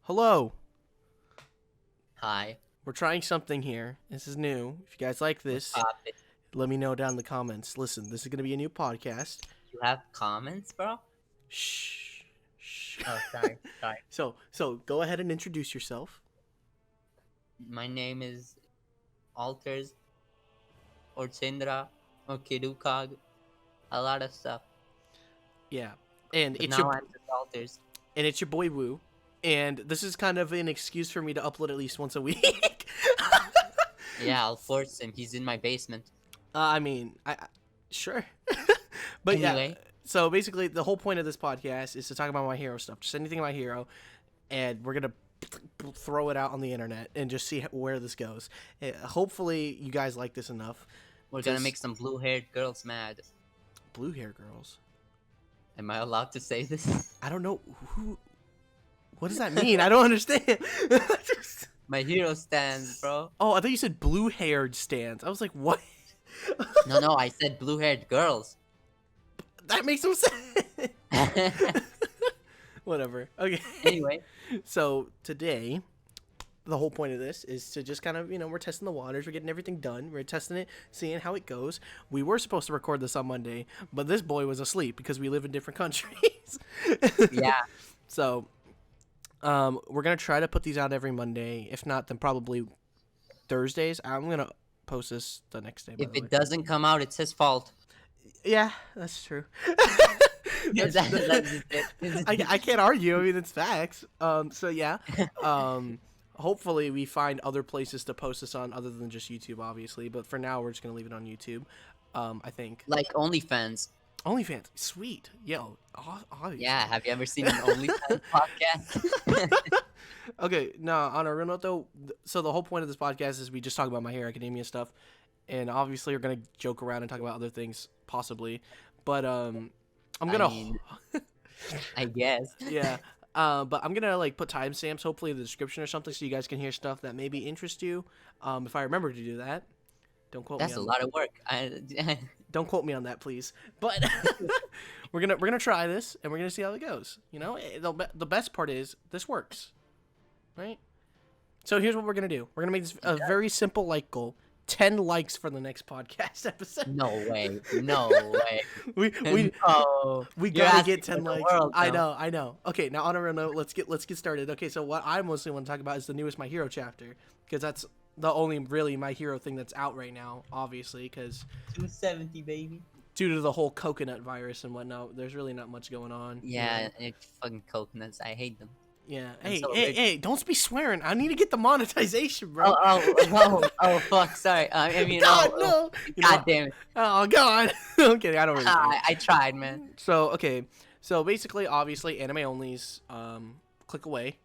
Hello. Hi. We're trying something here. This is new. If you guys like this, let me know down in the comments. Listen, this is going to be a new podcast. You have comments, bro? Shh. Shh. Oh, sorry. So go ahead and introduce yourself. My name is Alterz or Chindra or Kidukag. A lot of stuff. Yeah. And But it's now I'm just Alterz. and it's your boy Woo. And this is kind of an excuse for me to upload at least once a week. Yeah, I'll force him. He's in my basement. I sure. But Anyway. yeah, so basically the whole point of this podcast is to talk about My Hero stuff. Just anything about Hero, and we're going to throw it out on the internet and just see where this goes. Hopefully you guys like this enough. We're gonna make some blue-haired girls mad. Blue hair girls? Am I allowed to say this? I don't know. What does that mean? I don't understand. My hero stands, bro. Oh, I thought you said blue-haired stands. I was like, what? No, I said blue-haired girls. That makes no sense. Whatever. Okay. Anyway. So today, the whole point of this is to just kind of, we're testing the waters. We're getting everything done. We're testing it, seeing how it goes. We were supposed to record this on Monday, but this boy was asleep because we live in different countries. Yeah. So, we're going to try to put these out every Monday. If not, then probably Thursdays. I'm going to post this the next day. If it doesn't come out, it's his fault. Yeah, that's true. I can't argue. I mean, it's facts. So yeah. Hopefully we find other places to post this on other than just YouTube, obviously. But for now, we're just gonna leave it on YouTube. I think. Like OnlyFans. OnlyFans, sweet. Yo, obviously. Yeah, have you ever seen an OnlyFans podcast? Okay, no, on a real note though, so the whole point of this podcast is we just talk about My Hero Academia stuff. And obviously we're gonna joke around and talk about other things, possibly. But I'm gonna I guess. Yeah. But I'm gonna put timestamps hopefully in the description or something so you guys can hear stuff that maybe interest you. If I remember to do that. Don't quote me. That's a lot of work. Don't quote me on that, please. But we're gonna try this and we're gonna see how it goes. The best part is this works, right? So here's what we're gonna do. We're gonna make this a very simple goal. 10 likes for the next podcast episode. No way. we gotta get 10 likes. I know. Okay, now on a real note, let's get started. Okay, so what I mostly want to talk about is the newest My Hero chapter, because that's the only really My Hero thing that's out right now, obviously, because 270 baby. Due to the whole coconut virus and whatnot, there's really not much going on. Yeah, it's fucking coconuts. I hate them. Yeah. Hey, don't be swearing. I need to get the monetization, bro. Oh, fuck. Sorry. I mean, no. God damn it. Oh, God. I'm kidding. I don't really. I tried, man. So, okay. So, basically, obviously, anime onlys, click away.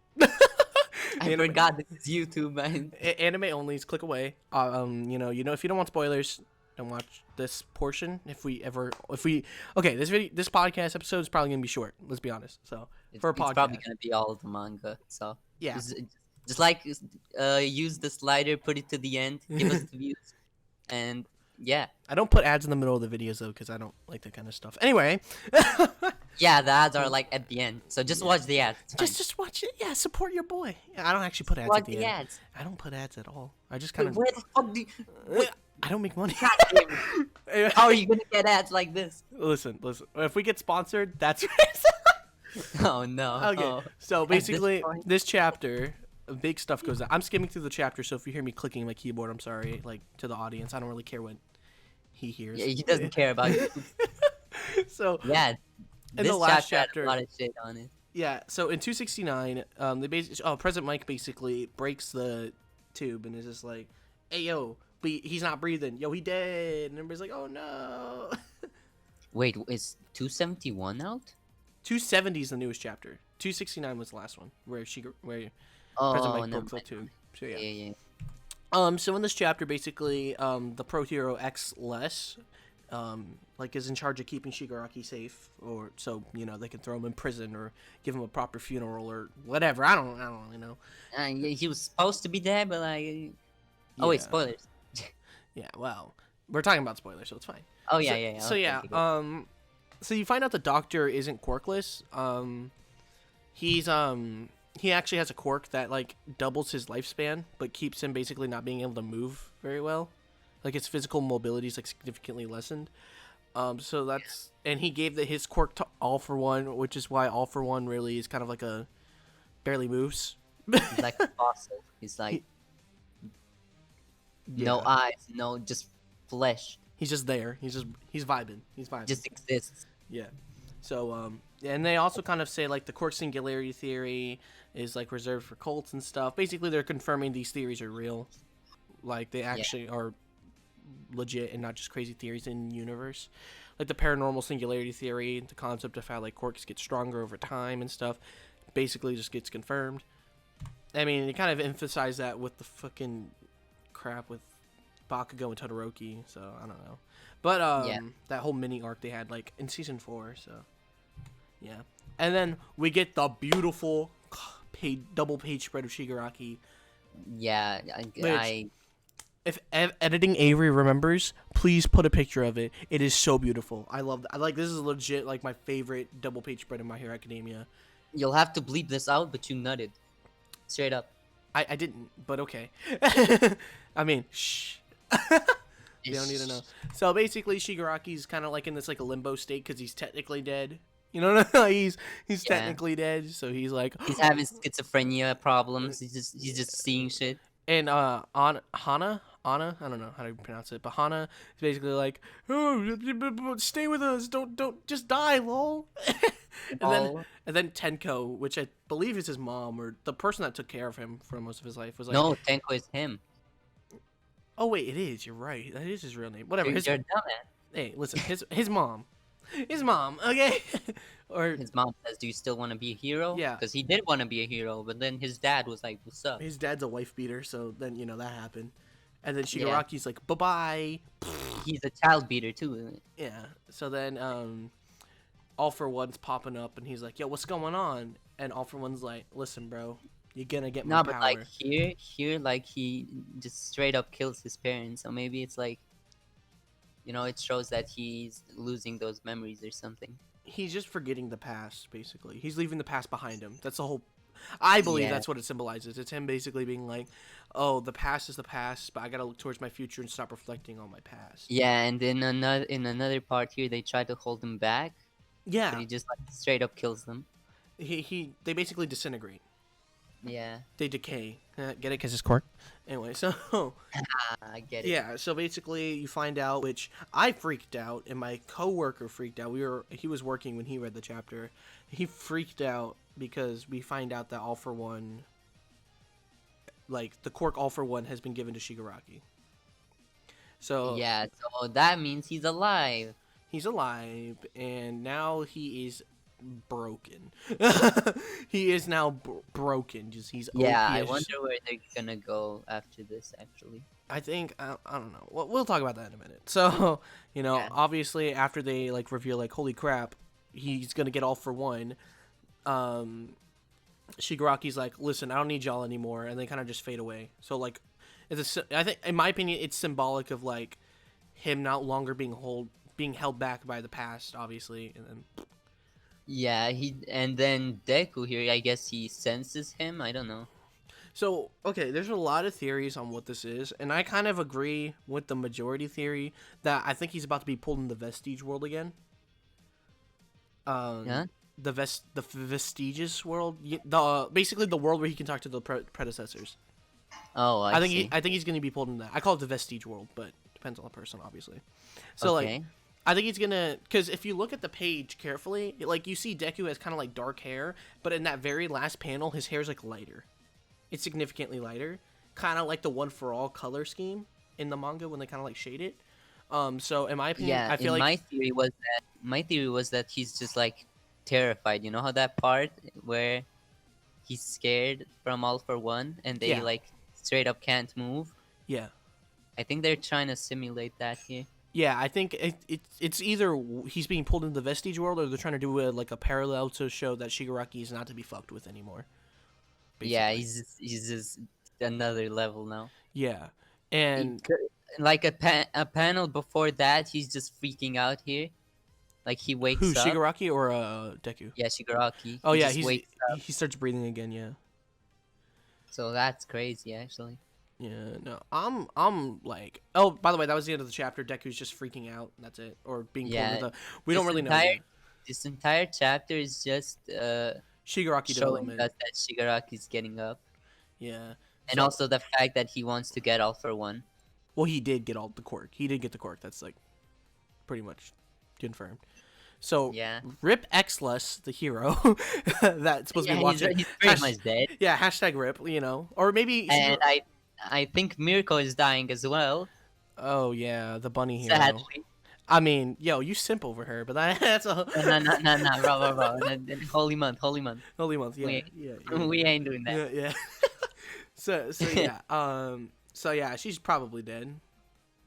I forgot this is YouTube, man. Anime onlys, click away. If you don't want spoilers, don't watch this portion. If we okay, this podcast episode is probably gonna be short. Let's be honest. So for a podcast, it's probably gonna be all of the manga. So yeah, just use the slider, put it to the end, give us the views, and yeah. I don't put ads in the middle of the videos though, because I don't like that kind of stuff. Anyway. Yeah, the ads are at the end, so just watch the ads. Just watch it. Yeah, support your boy. I don't actually put ads at the end. Ads. I don't put ads at all. I just kind of. Where the fuck do you... I don't make money. God damn it. How are you gonna get ads like this? Listen. If we get sponsored, that's Oh no. Okay. So basically, this chapter, big stuff goes on. I'm skimming through the chapter, so if you hear me clicking my keyboard, I'm sorry. To the audience, I don't really care what he hears. Yeah, he doesn't care about you. So yeah, in the last chapter, had a lot of shit on it. Yeah. So in 269, President Mike basically breaks the tube and is just like, "Hey yo, he's not breathing. Yo, he dead." And everybody's like, "Oh no." Wait, is 271 out? 270 is the newest chapter. 269 was the last one where President Mike broke the tube. So yeah. So in this chapter, basically, the pro hero X Less, is in charge of keeping Shigaraki safe, or so they can throw him in prison or give him a proper funeral or whatever. I don't really know. He was supposed to be dead, but oh wait, spoilers. Yeah, well, we're talking about spoilers, so it's fine. Oh yeah. So yeah, so you find out the doctor isn't quirkless. He's he actually has a quirk that like doubles his lifespan, but keeps him basically not being able to move very well. Like his physical mobility is like significantly lessened. So that's and he gave his quirk to All For One, which is why All For One really is kind of like a barely moves. He's like a fossil. He's like no eyes, no just flesh. He's just there. He's vibing. He's vibing. Just exists. Yeah. So and they also kind of say like the quirk singularity theory is like reserved for cults and stuff. Basically, they're confirming these theories are real. Like they actually are legit and not just crazy theories in the universe. Like the paranormal singularity theory, the concept of how like quirks get stronger over time and stuff, basically just gets confirmed. I mean, they kind of emphasize that with the fucking crap with Bakugo and Todoroki, so I don't know. But that whole mini arc they had like in season 4, so yeah. And then we get the beautiful double page spread of Shigaraki. Yeah, If editing Avery remembers, please put a picture of it. It is so beautiful. I love that. This is legit like my favorite double page spread in My Hero Academia. You'll have to bleep this out, but you nutted. Straight up. I didn't, but okay. I mean, shh. You don't need to know. So basically, Shigaraki's kind of like in this like a limbo state because he's technically dead. You know, he's technically dead, so he's like he's having schizophrenia problems. He's just seeing shit. And Hana, I don't know how to pronounce it, but Hana is basically like, oh, stay with us, don't just die, lol. and then Tenko, which I believe is his mom or the person that took care of him for most of his life, was like, no, Tenko is him. Oh wait, it is. You're right. That is his real name. Whatever. You're dumb, man. Hey, listen, his mom, okay. Or his mom says, "Do you still want to be a hero?" Yeah, because he did want to be a hero, but then his dad was like, "What's up?" His dad's a wife beater, so then that happened, and then Shigaraki's like, "Bye bye." He's a child beater too, isn't it? Yeah. So then, All For One's popping up, and he's like, "Yo, what's going on?" And All For One's like, "Listen, bro, you're gonna get my power." But like here, like he just straight up kills his parents. So maybe it's like, it shows that he's losing those memories or something. He's just forgetting the past, basically. He's leaving the past behind him. That's the whole. I believe that's what it symbolizes. It's him basically being like, "Oh, the past is the past, but I gotta look towards my future and stop reflecting on my past." Yeah, and in another part here, they try to hold him back. Yeah. But he just like straight up kills them. They basically disintegrate. Yeah. They decay. Get it? Because it's cork. Anyway, so... I get it. Yeah, so basically you find out, which I freaked out, and my coworker freaked out. He was working when he read the chapter. He freaked out because we find out that All For One... Like, the quirk All For One has been given to Shigaraki. So... Yeah, so that means he's alive. He's alive, and now he is... broken. He is now broken. He's I wonder where they're gonna go after this. Actually, I think I don't know. We'll talk about that in a minute. So obviously after they like reveal like holy crap, he's gonna get All For One. Shigaraki's like, listen, I don't need y'all anymore, and they kind of just fade away. So like, I think in my opinion, it's symbolic of like him not longer being held back by the past, obviously, and then. Yeah, and then Deku here, I guess he senses him. I don't know. So, okay, there's a lot of theories on what this is, and I kind of agree with the majority theory that I think he's about to be pulled in the Vestige world again. Yeah? The Vestiges world, basically the world where he can talk to the predecessors. Oh, I see. I think he's going to be pulled in that. I call it the Vestige world, but depends on the person, obviously. So like. I think he's gonna, because if you look at the page carefully, like you see Deku has kind of like dark hair, but in that very last panel, his hair's like lighter. It's significantly lighter, kind of like the One For All color scheme in the manga when they kind of like shade it. So in my opinion, I feel like my theory was that he's just like terrified. You know how that part where he's scared from All For One and they like straight up can't move. Yeah, I think they're trying to simulate that here. Yeah, I think it's either he's being pulled into the Vestige world, or they're trying to do a parallel to show that Shigaraki is not to be fucked with anymore. Basically. Yeah, he's just another level now. Yeah, and like a panel before that, he's just freaking out here. Like he Who, wakes up. Shigaraki or Deku? Yeah, Shigaraki. Oh He yeah, just wakes up. he starts breathing again. Yeah. So that's crazy, actually. Yeah, no, I'm like, oh, by the way, that was the end of the chapter. Deku's just freaking out. That's it, or being pulled into Yeah, the. We don't really know yet. This entire chapter is just Shigaraki showing development. us that Shigaraki's getting up, Yeah, and so also the fact that he wants to get All for One. well, he did get all the quirk. He did get the quirk. That's like pretty much confirmed. So Yeah. Rip Xless, the hero that's supposed to be watching. He's pretty much dead. Yeah, hashtag Rip. You know, or maybe. And I think Mirko is dying as well. Oh yeah, the bunny hero. Sadly. I mean, yo, you simp over her, but that's a No, bro. Holy month. holy month. Yeah, We ain't doing that. Yeah. so yeah, she's probably dead.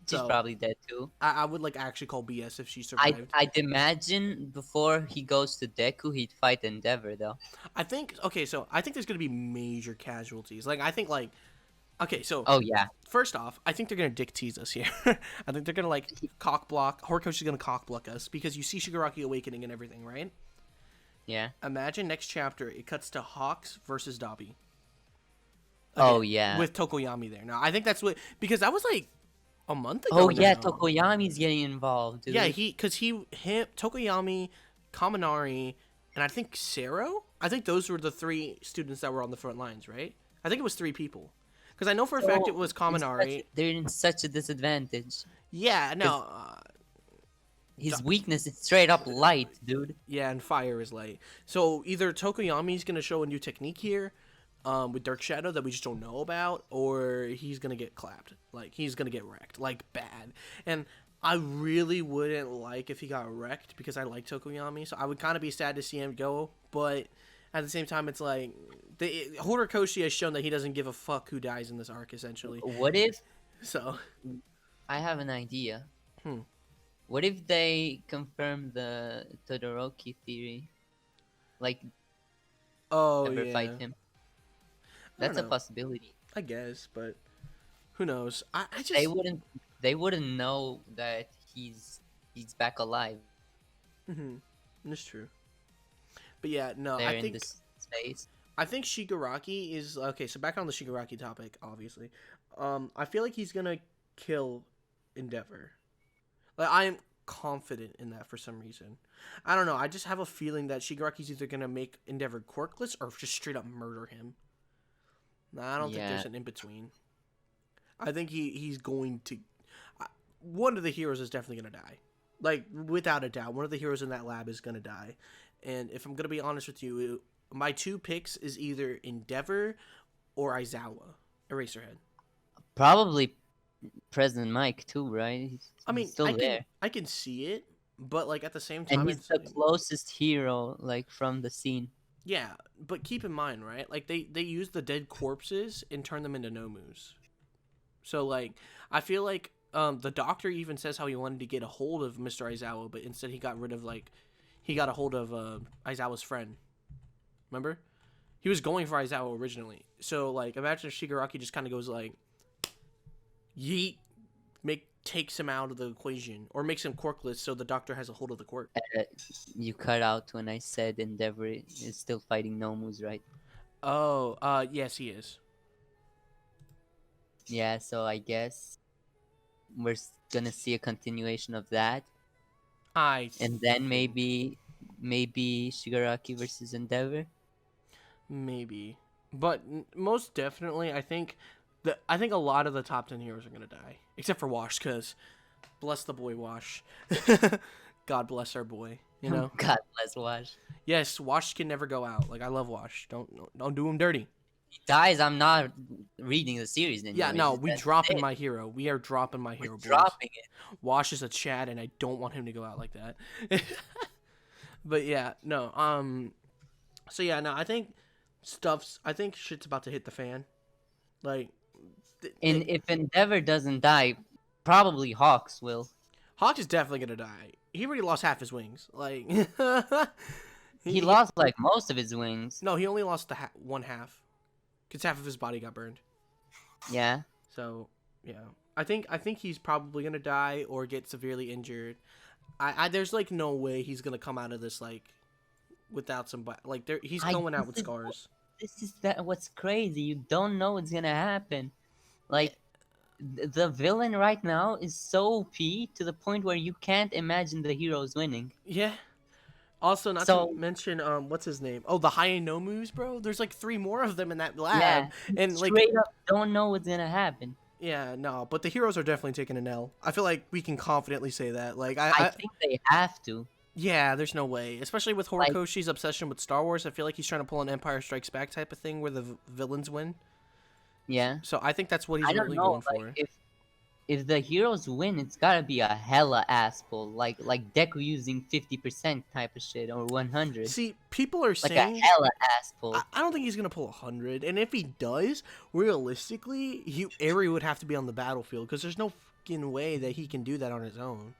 She's probably dead too. I would like actually call BS if she survived. I'd imagine before he goes to Deku, he'd fight Endeavor though. I think I think there's gonna be major casualties. Like I think like. Okay, so oh yeah. First off, I think they're gonna dick tease us here. I think they're gonna like cock block. Horikoshi's gonna cock block us because you see Shigaraki awakening and everything, right? Yeah. Imagine next chapter it cuts to Hawks versus Dabi. Oh yeah. With Tokoyami there. Now I think that's what because that was like a month ago. Oh yeah, now. Tokoyami's getting involved, dude. Yeah, Tokoyami, Kaminari, and I think Sero. I think those were the 3 students that were on the front lines, right? I think it was 3 people. Because I know for a fact it was Kaminari. They're in such a disadvantage. Yeah, no. His weakness is straight up light, dude. Yeah, and fire is light. So either Tokoyami's going to show a new technique here with Dark Shadow that we just don't know about, or he's going to get clapped. Like, he's going to get wrecked. Like, bad. And I really wouldn't like if he got wrecked because I like Tokoyami. So I would kind of be sad to see him go, but... At the same time, it's like Horikoshi has shown that he doesn't give a fuck who dies in this arc. Essentially, what if? So, I have an idea. Hmm. What if they confirm the Todoroki theory? Like, never fight him. That's a possibility. I guess, but who knows? I just they wouldn't know that he's back alive. Mm-hmm. That's true. But yeah, no, I think in this space. I think Shigaraki is okay. So back on the Shigaraki topic, obviously, I feel like he's gonna kill Endeavor. Like I am confident in that for some reason. I don't know. I just have a feeling that Shigaraki's either gonna make Endeavor quirkless or just straight up murder him. I don't think there's an in between. I think he's going to. One of the heroes is definitely gonna die. Like without a doubt, one of the heroes in that lab is gonna die. And if I'm gonna be honest with you, my 2 picks is either Endeavor or Aizawa, Eraserhead. Probably President Mike too, right? He's still there. I can see it, but like at the same time, and he's the closest hero like from the scene. Yeah, but keep in mind, right? Like they use the dead corpses and turn them into Nomus. So like I feel like the doctor even says how he wanted to get a hold of Mr. Aizawa, but instead he got rid of he got a hold of Aizawa's friend. Remember? He was going for Aizawa originally. So, like, imagine if Shigaraki just kind of goes like, yeet, takes him out of the equation. Or makes him quirkless so the doctor has a hold of the quirk. You cut out when I said Endeavor is still fighting Nomus, right? Oh, yes, he is. Yeah, so I guess we're gonna see a continuation of that. And then maybe Shigaraki versus Endeavor. Maybe, but most definitely, I think a lot of the top 10 heroes are gonna die, except for Wash, because bless the boy Wash. God bless our boy. You know. God bless Wash. Yes, Wash can never go out. Like I love Wash. Don't do him dirty. He dies. I'm not reading the series anymore. Yeah, no, we dropping my hero. We are dropping my hero. Dropping it. Wash is a Chad, and I don't want him to go out like that. But yeah, no. So yeah, no. I think shit's about to hit the fan. Like, and if Endeavor doesn't die, probably Hawks will. Hawks is definitely gonna die. He already lost half his wings. Like, he lost like most of his wings. No, he only lost the one half. Because half of his body got burned. Yeah. So, yeah. I think he's probably going to die or get severely injured. I there's like no way he's gonna come out of this like without some like he's coming out with scars. This is what's crazy. You don't know what's gonna happen. Like the villain right now is so OP to the point where you can't imagine the heroes winning. Yeah. Also, not to mention, what's his name? Oh, the Hayanomus, bro. There's like 3 more of them in that lab, yeah, and like straight up don't know what's gonna happen. Yeah, no, but the heroes are definitely taking an L. I feel like we can confidently say that. Like I think they have to. Yeah, there's no way. Especially with Horikoshi's obsession with Star Wars, I feel like he's trying to pull an Empire Strikes Back type of thing where the villains win. Yeah. So I think that's what he's really going for. If the heroes win, it's gotta be a hella ass pull, like Deku using 50% type of shit or 100. See, people are saying like a hella ass pull. I don't think he's gonna pull 100, and if he does, realistically, Eri would have to be on the battlefield because there's no fucking way that he can do that on his own.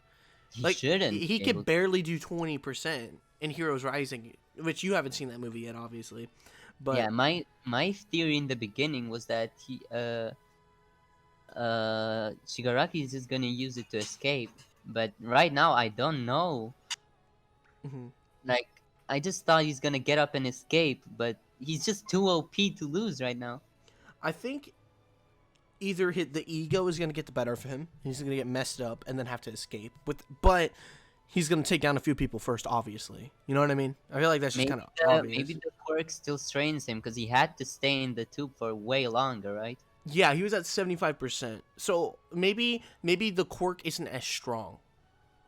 He shouldn't. He could barely do 20% in Heroes Rising, which you haven't seen that movie yet, obviously. But yeah, my theory in the beginning was that Shigaraki is just gonna use it to escape, but right now I don't know. Like I just thought he's gonna get up and escape, but he's just too OP to lose right now. I think either the ego is gonna get the better of him, he's gonna get messed up and then have to escape. But he's gonna take down a few people first, obviously. You know what I mean? I feel like that's just kind of obvious. Maybe the quirk still strains him because he had to stay in the tube for way longer, right? Yeah, he was at 75%. So maybe the quirk isn't as strong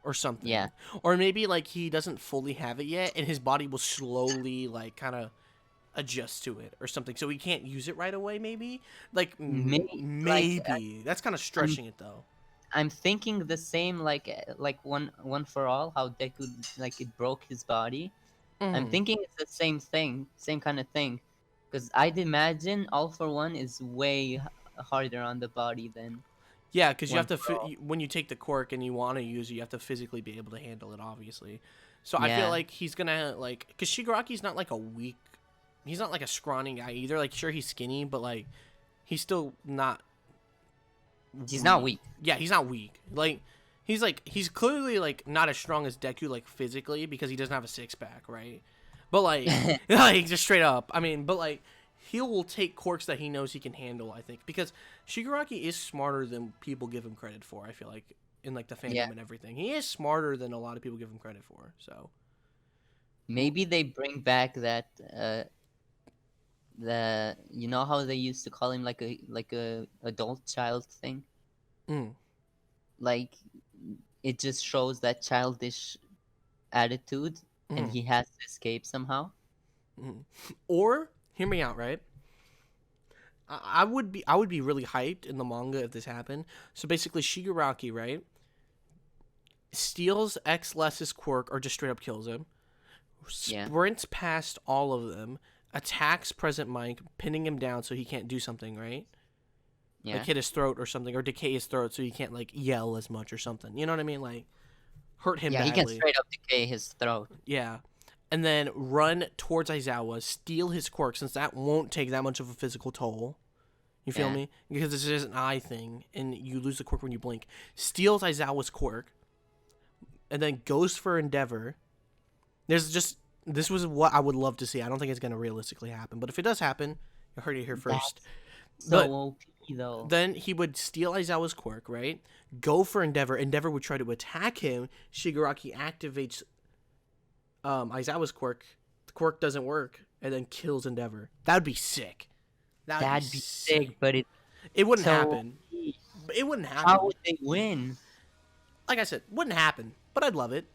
or something. Yeah. Or maybe like he doesn't fully have it yet and his body will slowly like kind of adjust to it or something. So he can't use it right away maybe? Like maybe. Like, that's kind of stretching it though. I'm thinking the same like one for all how Deku like it broke his body. I'm thinking it's the same thing, same kind of thing. Because I'd imagine All for One is way harder on the body than... Yeah, because you have to... when you take the quirk and you want to use it, you have to physically be able to handle it, obviously. So I feel like he's going to, like... Because Shigaraki's not, like, a weak... He's not, like, a scrawny guy either. Like, sure, he's skinny, but, like, he's still not... He's not weak. Yeah, he's not weak. Like, he's clearly, like, not as strong as Deku, like, physically, because he doesn't have a six-pack, right? But, like, like, just straight up. I mean, but, like, he will take quirks that he knows he can handle, I think. Because Shigaraki is smarter than people give him credit for, I feel like, in, like, the fandom and everything. He is smarter than a lot of people give him credit for, so. Maybe they bring back that, you know how they used to call him, like a adult child thing? Like, it just shows that childish attitude. And he has to escape somehow. Or hear me out, right? I would be really hyped in the manga if this happened. So basically, Shigaraki, right, steals X-Less's quirk or just straight up kills him. Sprints past all of them, attacks Present Mike, pinning him down so he can't do something, right? Yeah. Like hit his throat or something, or decay his throat so he can't like yell as much or something. You know what I mean? Like. Hurt him badly. He can straight up decay his throat. Yeah. And then run towards Aizawa, steal his quirk, since that won't take that much of a physical toll. You feel me? Because this is an eye thing, and you lose the quirk when you blink. Steals Aizawa's quirk, and then goes for Endeavor. This was what I would love to see. I don't think it's going to realistically happen, but if it does happen, you heard it here first. So OP, though. Then he would steal Aizawa's quirk, right? Go for Endeavor. Endeavor would try to attack him. Shigaraki activates Aizawa's quirk. The quirk doesn't work, and then kills Endeavor. That would be sick. That'd be sick, but it wouldn't happen. It wouldn't happen. How would they win? Like I said, wouldn't happen, but I'd love it.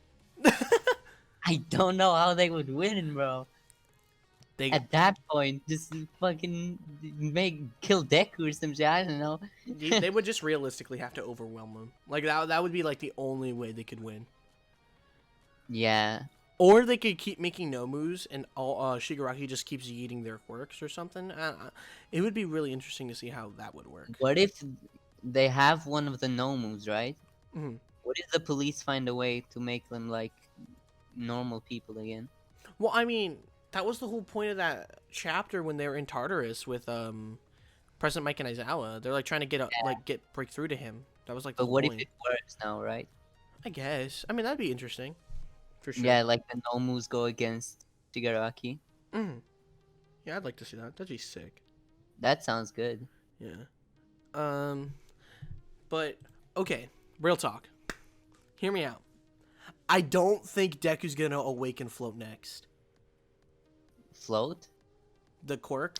I don't know how they would win, bro. At that point, just fucking kill Deku or some shit. I don't know. They would just realistically have to overwhelm him. Like that would be like the only way they could win. Yeah. Or they could keep making no moves and Shigaraki just keeps eating their quirks or something. It would be really interesting to see how that would work. What if they have one of the no moves, right? What if the police find a way to make them like normal people again? Well, I mean, that was the whole point of that chapter when they were in Tartarus with President Mike and Aizawa. They're like trying to break through to him. That was like. But what if it works now, right? I guess. I mean, that'd be interesting. For sure. Yeah, like the Nomus go against Shigaraki. Mm. Yeah, I'd like to see that. That'd be sick. That sounds good. Yeah. But okay, real talk. Hear me out. I don't think Deku's gonna awaken float next. Float? The quirk.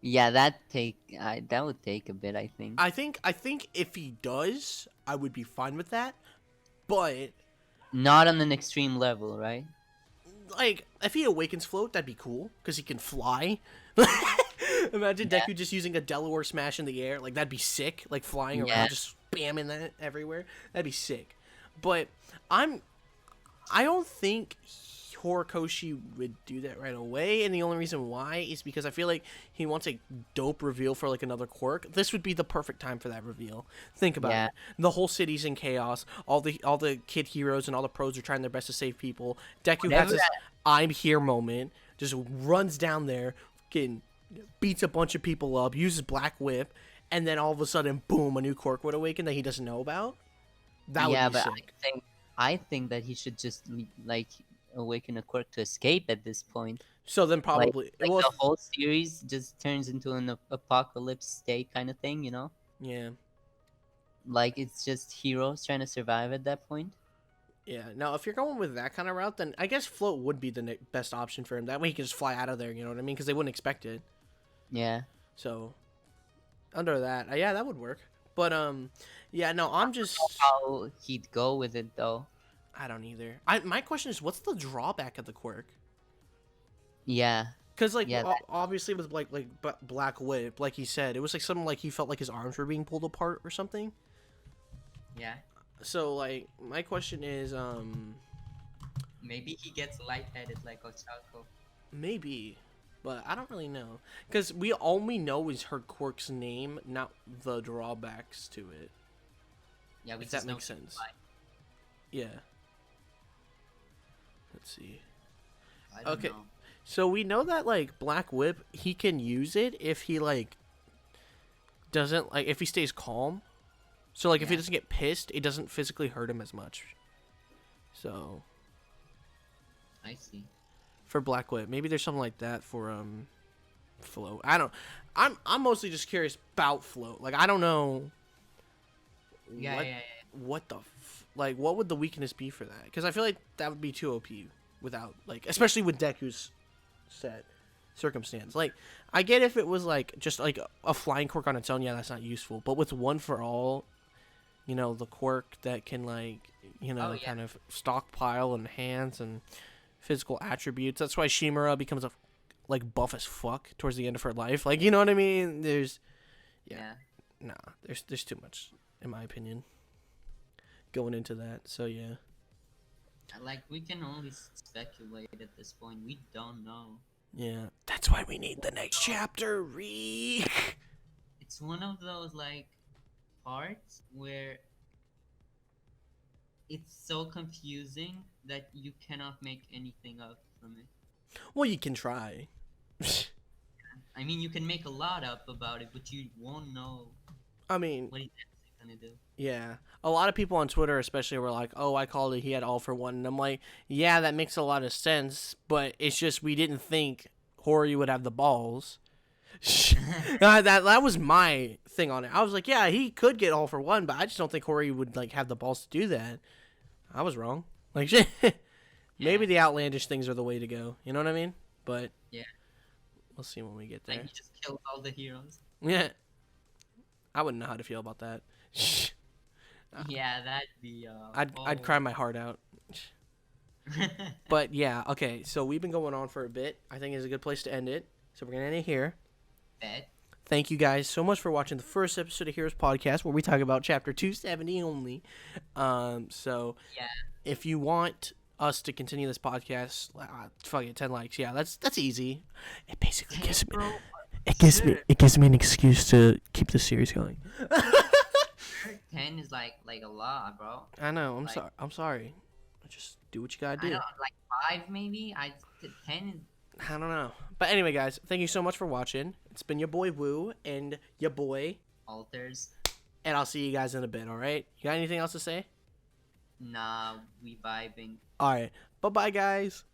Yeah, that would take a bit, I think. I think if he does, I would be fine with that. But not on an extreme level, right? Like, if he awakens float, that'd be cool because he can fly. Imagine Deku just using a Delaware smash in the air. Like, that'd be sick. Like, flying around, just spamming that everywhere. That'd be sick. But I don't think Horikoshi would do that right away, and the only reason why is because I feel like he wants a dope reveal for like another quirk. This would be the perfect time for that reveal. Think about it. The whole city's in chaos. All the kid heroes and all the pros are trying their best to save people. Deku has this "I'm here" moment. Just runs down there, beats a bunch of people up, uses Black Whip, and then all of a sudden, boom, a new quirk would awaken that he doesn't know about. That would be sick. I think that he should just like awaken a quirk to escape at this point. So then probably the whole series just turns into an apocalypse state kind of thing, you know? Yeah. Like it's just heroes trying to survive at that point. Yeah. Now, if you're going with that kind of route, then I guess float would be the best option for him. That way he can just fly out of there. You know what I mean? Because they wouldn't expect it. Yeah. So under that, yeah, that would work. But yeah, no, I'm just how he'd go with it though. I don't either. My question is, what's the drawback of the quirk? Yeah. Because like obviously with like Black Whip, like he said, it was like something like he felt like his arms were being pulled apart or something. Yeah. So like my question is, maybe he gets lightheaded like Ochako. Maybe, but I don't really know because we only know is her quirk's name, not the drawbacks to it. Yeah, if that makes sense. Yeah. Let's see. Okay, so we know that like Black Whip, he can use it if he like doesn't like if he stays calm. So like if he doesn't get pissed, it doesn't physically hurt him as much. So I see. For Black Whip, maybe there's something like that for float. I don't. I'm mostly just curious about float. Like I don't know. What the like? What would the weakness be for that? Because I feel like that would be too OP without like, especially with Deku's set circumstance. Like I get if it was like just like a flying quirk on its own, yeah, that's not useful. But with one for all, you know, the quirk that can like, you know, kind of stockpile and enhance and physical attributes. That's why Shimura becomes a like buff as fuck towards the end of her life. Like, you know what I mean? There's there's too much in my opinion going into that. So yeah. Like we can only speculate at this point. We don't know. Yeah, that's why we need the next chapter. It's one of those like parts where it's so confusing that you cannot make anything up from it. Well, you can try. I mean, you can make a lot up about it, but you won't know. I mean, what he's actually gonna do. Yeah, a lot of people on Twitter, especially, were like, "Oh, I called it. He had all for one," and I'm like, "Yeah, that makes a lot of sense, but it's just we didn't think Hori would have the balls." that was my thing on it. I was like, "Yeah, he could get all for one, but I just don't think Hori would like have the balls to do that." I was wrong. Like, maybe the outlandish things are the way to go. You know what I mean? But yeah, we'll see when we get there. Like he just killed all the heroes. Yeah, I wouldn't know how to feel about that. Yeah, that'd be. I'd cry my heart out. But yeah, okay. So we've been going on for a bit. I think it's a good place to end it. So we're gonna end it here. Thank you guys so much for watching the first episode of Heroes Podcast, where we talk about Chapter 270 only. So yeah, if you want us to continue this podcast, fuck it, 10 likes. Yeah, that's easy. It basically gives me an excuse to keep the series going. 10 is like a lot, bro. I know. I'm sorry. Just do what you gotta do. I know, like 5 maybe. 10. I don't know. But anyway, guys, thank you so much for watching. It's been your boy Woo and your boy Alterz. And I'll see you guys in a bit. All right. You got anything else to say? Nah, we vibing. All right. Bye bye, guys.